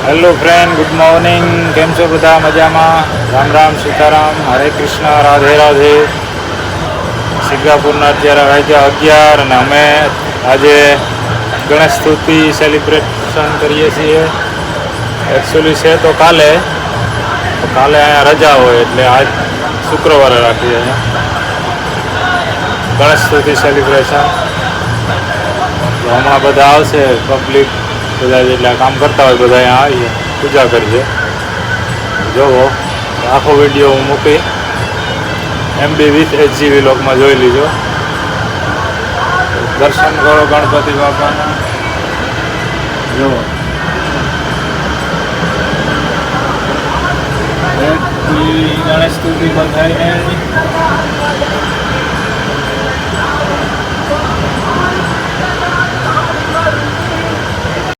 Hello friend, good morning. કેમ છો બધા? મજામાં? રામ રામ, સીતારામ, હરે કૃષ્ણ, રાધે રાધે. સિંગાપુરના અત્યારે વાગ્યા 11 અને અમે આજે ગણેશ સ્તુતિ સેલિબ્રેશન કરીએ છીએ. એકચ્યુઅલી છે તો કાલે અહીંયા રજા હોય એટલે આજ શુક્રવારે રાખીએ અહીંયા ગણેશ સ્તુતિ સેલિબ્રેશન. હમણાં બધા આવશે પબ્લિક, બધા જેટલા કામ કરતા હોય બધા અહીંયા આવીએ, પૂજા કરીએ. જોવો આખો વિડીયો હું મૂકી MB વિથ HG વ્લોગમાં જોઈ લીધો. દર્શન કરો ગણપતિ બાપાના. જુઓ ગણેશ સ્તુતિ બંધાઈને